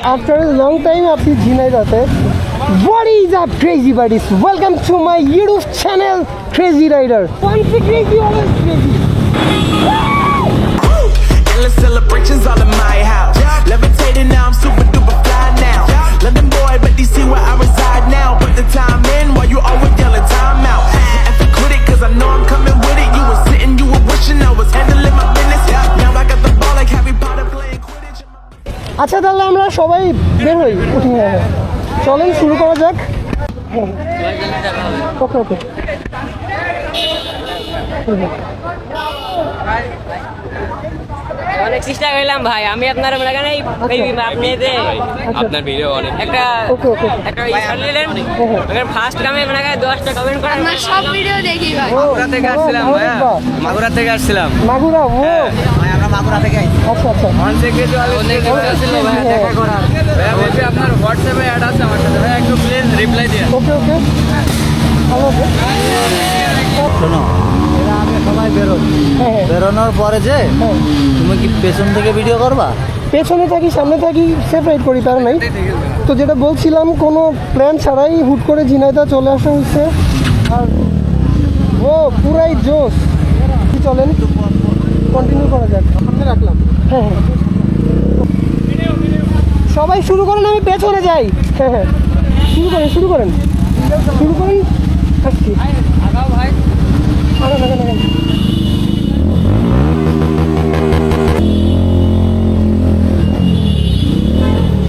After a long time আপনি ঝিনাইদহে What is up crazy buddies? Welcome to my YouTube channel Crazy Rider. Once crazy, always crazy. Endless celebrations all in my house. Levitating now, I'm super duper fly now. London boy, but DC where I reside now. Put the time in while you always yelling time out. And for quit it, cause I know I'm coming with it. You were sitting, you were wishing I was handling my business. Now I got the ball like Harry Potter playing Quidditch. আচ্ছা তাহলে আমরা সবাই বের হই উঠি হ্যাঁ চলেন শুরু করা যাক ওকে ওকে অনেক চেষ্টা করলাম ভাই আমি আপনার মানে আপনার ভিডিও অনেক একটা একটা ফার্স্ট কামে মানে 10টা কমেন্ট করেন আমরা সব ভিডিও দেখি ভাই মাগুরা থেকে আসছিলাম ভাইয়া মাগুরা থেকে আসছিলাম মাগুরা ও ভাই আমরা মাগুরা থেকে আচ্ছা আচ্ছা মন থেকে যে অনেক ছিল ভাই দেখা করার ভাইয়া বলছি আপনার হোয়াটসঅ্যাপে অ্যাড আছে আমার সাথে ভাই একটু প্লিজ রিপ্লাই দিন ওকে ওকে ভালো শোনো এরা আগে সবাই বেরোই বেরোনোর পরে যে তুমি কি পেছন থেকে ভিডিও করবা পেছনে থাকি সামনে থাকি সেপারেট করি তার নাই তো যেটা বলছিলাম কোনো প্ল্যান ছাড়াই হুট করে ঝিনাইদহ চলে আসা হচ্ছে আর ও পুরাই জোশ কি চলেন কন্টিনিউ করা যাক রাখলাম হ্যাঁ হ্যাঁ সবাই শুরু করেন আমি পেছনে যাই হ্যাঁ হ্যাঁ শুরু করেন আসছি আগান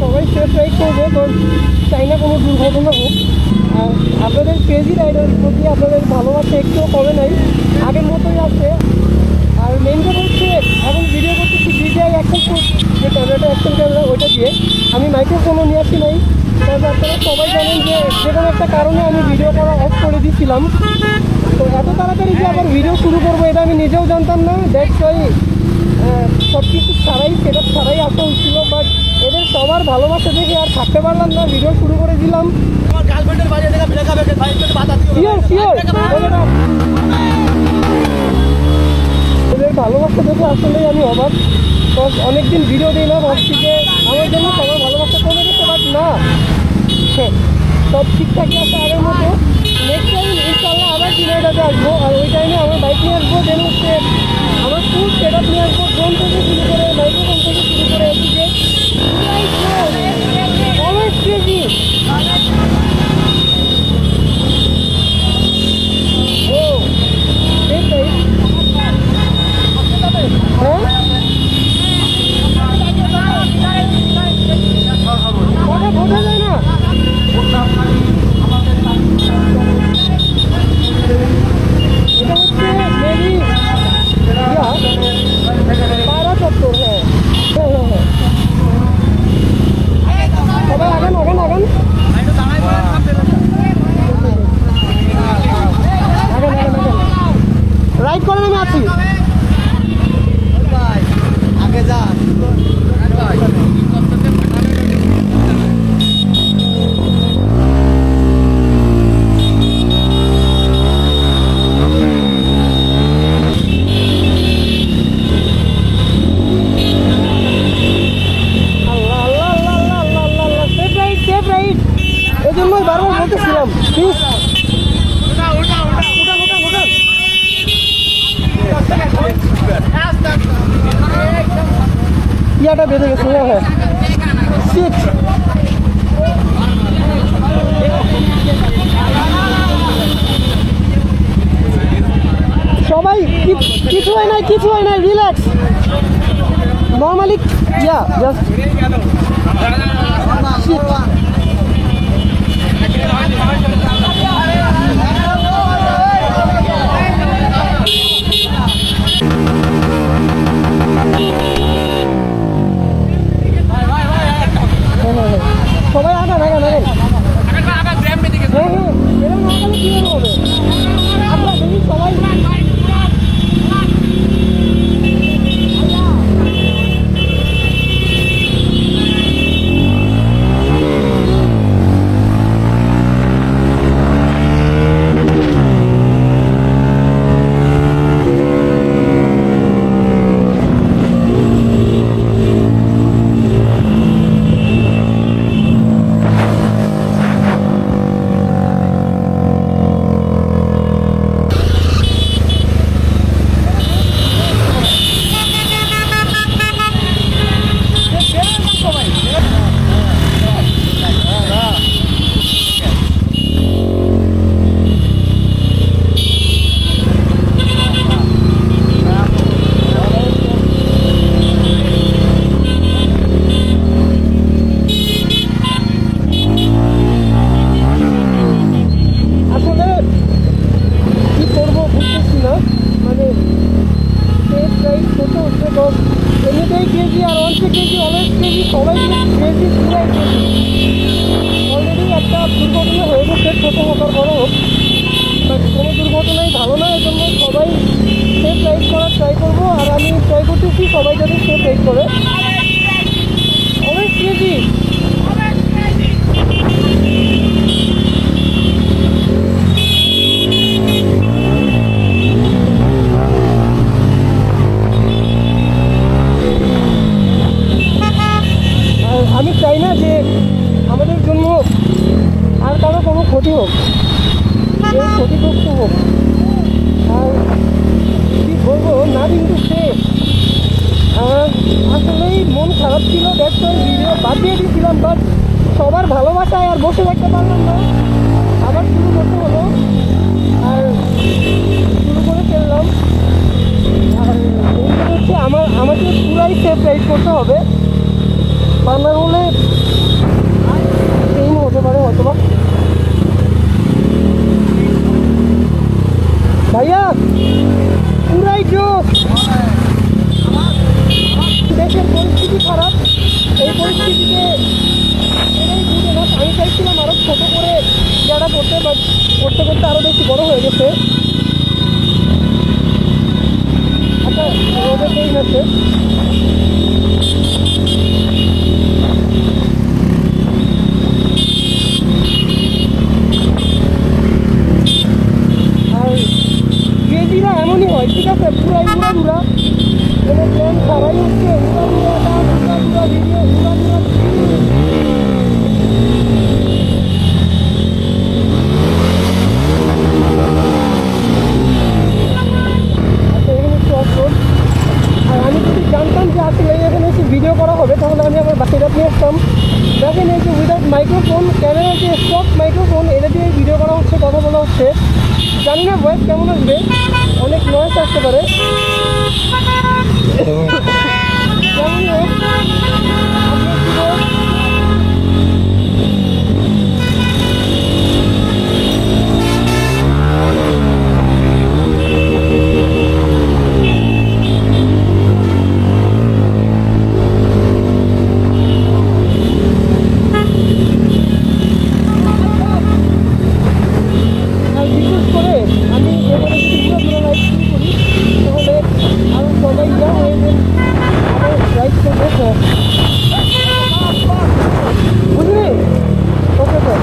সবাই সেফ রাইড করবো তো চাই না কোনো দুর্ঘটনা হোক আর আপনাদের ক্রেজি রাইডারের প্রতি আপনাদের ভালোবাসা একটুও কমে নাই আগের মতোই আছে আর মেন কথা হচ্ছে এখন ভিডিও করতেছি DJI অ্যাকশন যে ক্যামেরাটা অ্যাকশন ক্যামেরা ওইটা দিয়ে আমি মাইক্রোফোনও নিয়ে আসি নাই তবে আপনারা সবাই জানেন যে কোনো একটা কারণে আমি ভিডিও করা অফ করে দিয়েছিলাম তো এত তাড়াতাড়ি যে আবার ভিডিও শুরু করবো এটা আমি নিজেও জানতাম না দ্যাটস ওয়াই সব কিছু ছাড়াই সেটা ছাড়াই আসা হচ্ছিল বাট এদের সবার ভালোবাসা দেখে আর থাকতে পারলাম না ভিডিও শুরু করে দিলাম শিওর এদের ভালোবাসা দেখে আসলেই আমি অবাক বিকজ অনেকদিন ভিডিও দিই না ভাবছি যে আমার জন্য সবার ভালোবাসা কমে গেছে বাট না সব ঠিকঠাকই আছে আগের মতো নেক্সট টাইম ইনশাল্লাহ আবার ঝিনাইদহে আসবো আর ওই টাইমে আমার বাইক নিয়ে আসবো দেন হচ্ছে আমার ফুল সেট আপ নিয়ে আসবো ড্রোন থেকে শুরু করে মাইক্রোফোন থেকে শুরু করে এদিকে অলওয়েজ ক্রেজি ও সেটাই হ্যাঁ বোঝা যায় না এটা হচ্ছে মেবি পায়রা চত্বর হ্যাঁ সবাই আগান রাইড করেন আমি আছি আগে যা এই জন্যই বারবার বলতেছিলাম প্লিজ ইয়াটা বেঁধে গেছে হ্যাঁ সিট সবাই কিছু হয় নাই relax normally yeah just sit সবাই আগান হ্যাঁ এরকম না গেলে কী হবে আমরা দেখি সবাই করছি পুরাই অলরেডি একটা দুর্ঘটনা হয়ে গেছে, ছোটো হোক আর বড়ো হোক, বাট কোনো দুর্ঘটনাই ভালো না। এই জন্য সবাই সেফ রাইড করার ট্রাই করবো, আর আমি ট্রাই করতেছি সবাই যাতে সেফ রাইড করে। অনেক ক্রেজি। আর আমি চাই না যে আমাদের জন্য আর কারো কোনো ক্ষতি হোক, কেউ ক্ষতিগ্রস্ত হোক। আর কী বলবো, না কিন্তু সে আসলেই মন খারাপ ছিল, দেখতে ভিডিও বাদ দিয়ে দিয়েছিলাম, বাট সবার ভালোবাসায় আর বসে থাকতে পারলাম না, আবার শুরু করতে হলো। আর শুরু করে ফেললাম। আর হচ্ছে আমাকে পুরাই সেফ রাইড করতে হবে, তা না হলে ট্রেন হতে পারে অথবা। ভাইয়া পুরাই জোশ। দেশের পরিস্থিতি খারাপ, এই পরিস্থিতিতে এটাই বুঝে না। আমি চাইছিলাম আরও ছোটো করে জায়গা করতে, বাট করতে করতে আরও বেশি বড়ো হয়ে গেছে। আচ্ছা, রোডে ট্রেন আছে। আর ক্রেজিরা এমনই হয়, ঠিক আছে, পুরাই উড়া কোনো প্ল্যান ছাড়াই হচ্ছে উড়া ভিডিও আচ্ছা, এখানে একটু অফরোড। আর আমি যদি জানতাম যে আসলে এখানে এসে ভিডিও করা হবে, তাহলে আমি আমার বাসাটা নিয়ে আসতাম। দেখেন এই যে উইদাউট মাইক্রোফোন, ক্যামেরার যে স্টক মাইক্রোফোন, এটা দিয়ে ভিডিও করা হচ্ছে, কথা বলা হচ্ছে। জানি না ভয়েস কেমন আসবে, অনেক নয়েস আসতে পারে। যেমন হোক, আর বিশেষ করে আমি এবারে যদি পুরো লাইভ শুরু করি, তাহলে আরও সবাই যা হয়ে যাবে, আবার রাইড করবে। বুঝলি? Okay sir.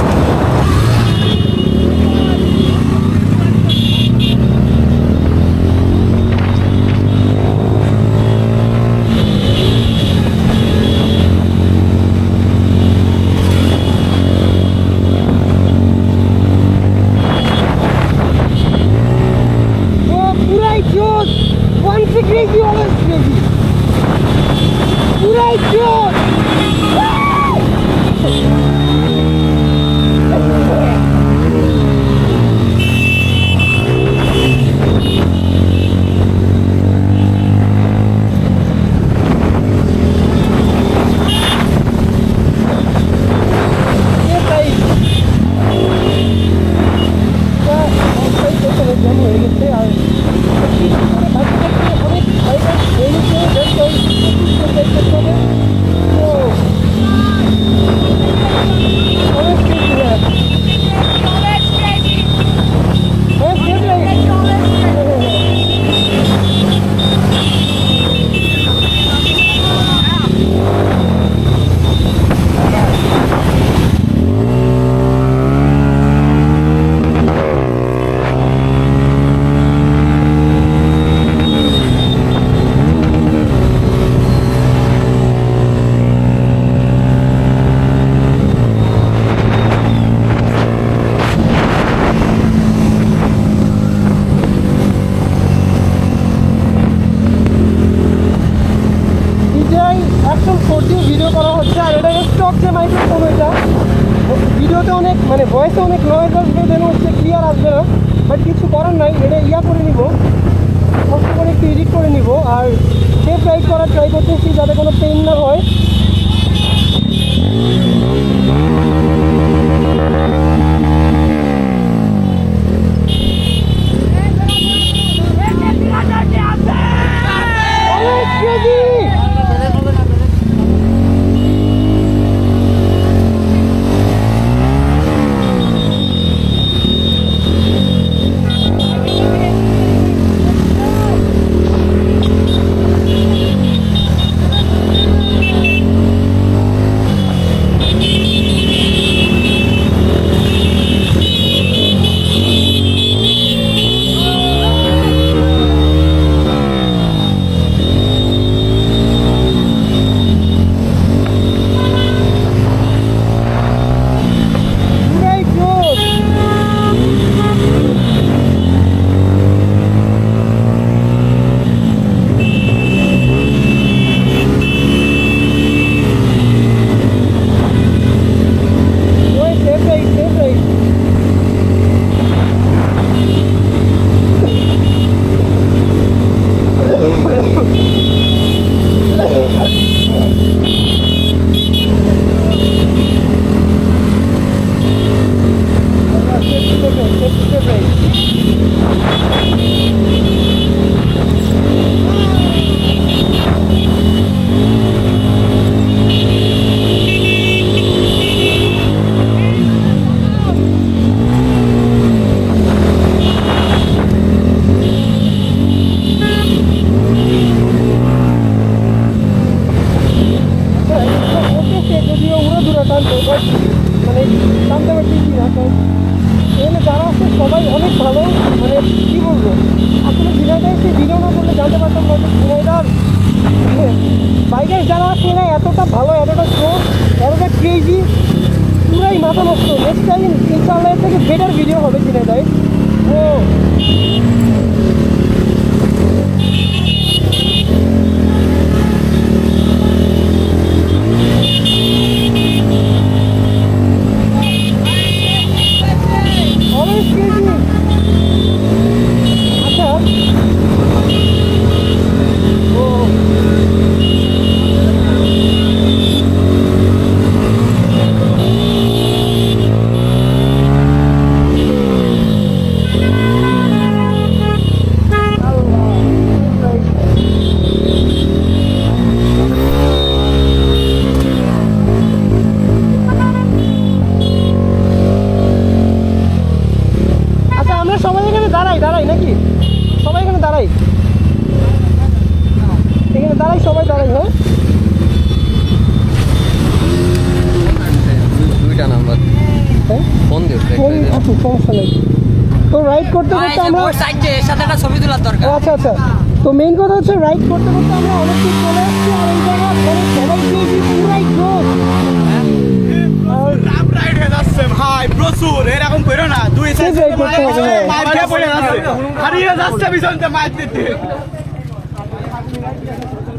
পুরাই জোশ। Once crazy, always crazy. পুরাই জোশ। জ্যাম হয়ে গেছে। আর অনেক হাইলাইট হয়ে গেছে, দেখতে হবে। তো অনেক কিছু অ্যাকশন 4D ভিডিও করা হচ্ছে। আর এটা স্টক যে মাইক্রোফোন, এটা ভিডিওতে অনেক মানে ভয়েসে অনেক নয়েজ আসবে, যেন হচ্ছে ক্লিয়ার আসবে না, বাট কিছু করার নাই, এটা করে নিব, কষ্ট করে একটু এডিট করে নিব। আর সেফ রাইড করার ট্রাই করতেছি যাতে কোনো পেইন না হয়। টানতে বাট মানে টানতে পারতেছি না। তো এখানে যারা আছে সবাই অনেক ভালো, মানে কী বলবো, আসলে ঝিনাইদহ এসে ভিডিও না করলে জানতে পারতাম না যে ঝিনাইদহ বাইকার যারা আছে এরা এতটা ভালো, এতটা স্লো, এতটা ক্রেজি, পুরাই মাথা নষ্ট। নেক্সট টাইম ইনশাআল্লাহ এর থেকে বেটার ভিডিও হবে ঝিনাইদহে। তো always crazy. আচ্ছা ও আচ্ছা আমরা সবাই এখানে দাঁড়াই নাকি? সবাই এখানে দাঁড়াই, এখানে দাঁড়াই, সবাই দাঁড়াই। হ্যাঁ দুইটা নাম্বার হ্যাঁ ফোন দিও ফোন আছে, সমস্যা নেই। তো রাইড করতে করতে আমরা এর সাথে একটা ছবি তোলার দরকার। ও আচ্ছা আচ্ছা, তো মেইন কথা হচ্ছে রাইড করতে করতে আমরা অনেক কিছু চলে আসছি। আর এই জায়গা মানে সবাই পেয়েছি পুরাই জোর। ভাই প্রচুর এরকম করো না, দুই Safe ride করতে হবে, হ্যাঁ। মার খেয়ে পড়ে যাচ্ছে, হারিয়ে যাচ্ছে পিছনতে মার দিতে।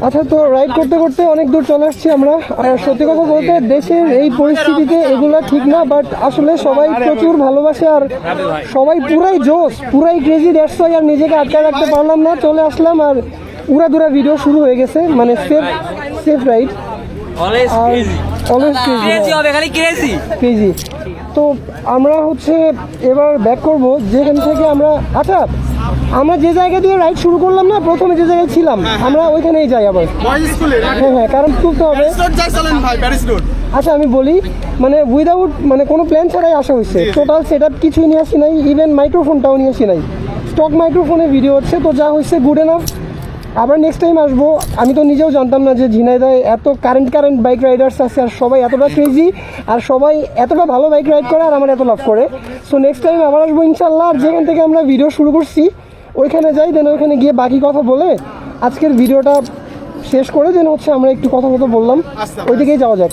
আচ্ছা, তো রাইড করতে করতে অনেক দূর চলে আসছি আমরা। আর সত্যি কথা বলতে দেশের এই পরিস্থিতিতে এগুলো ঠিক না, বাট আসলে সবাই প্রচুর ভালোবাসে আর সবাই পুরাই জোশ, পুরাই ক্রেজি। দ্যাটস ওয়াই আর নিজেকে আটকায় রাখতে পারলাম না, চলে আসলাম। আর উড়াদুরা ভিডিও শুরু হয়ে গেছে, মানে safe ride always are always crazy হবে, খালি ক্রেজি। ক্রেজি। তো আমরা হচ্ছে এবার ব্যাক করব যেখান থেকে আমরা, আচ্ছা আমরা যে জায়গা দিয়ে রাইড শুরু করলাম না, প্রথমে যে জায়গায় ছিলাম আমরা ওইখানেই যাই আবার। বয়েজ স্কুলে হ্যাঁ, কারণ তুলতে হবে। প্যারিস রোড যাই চলেন ভাই, প্যারিস রোড। আচ্ছা আমি বলি, মানে উইদাউট মানে কোনো প্ল্যান ছাড়াই আসা হয়েছে, টোটাল সেট আপ কিছুই নিয়ে আসি নাই, ইভেন মাইক্রোফোনটাও নিয়ে আসি নাই, স্টক মাইক্রোফোনে ভিডিও হচ্ছে। তো যা হয়েছে গুড এনাফ। আবার নেক্সট টাইম আসবো। আমি তো নিজেও জানতাম না যে ঝিনাইদহে এত কারেন্ট বাইক রাইডার্স আছে আর সবাই এতটা ক্রেজি আর সবাই এতটা ভালো বাইক রাইড করে আর আমার এত লাভ করে। সো নেক্সট টাইম আবার আসবো ইনশাল্লাহ। আর যেখান থেকে আমরা ভিডিও শুরু করছি ওইখানে যাই, দেন ওইখানে গিয়ে বাকি কথা বলে আজকের ভিডিওটা শেষ করে দেন হচ্ছে আমরা একটু কথা বললাম, ওইদিকেই যাওয়া যাক।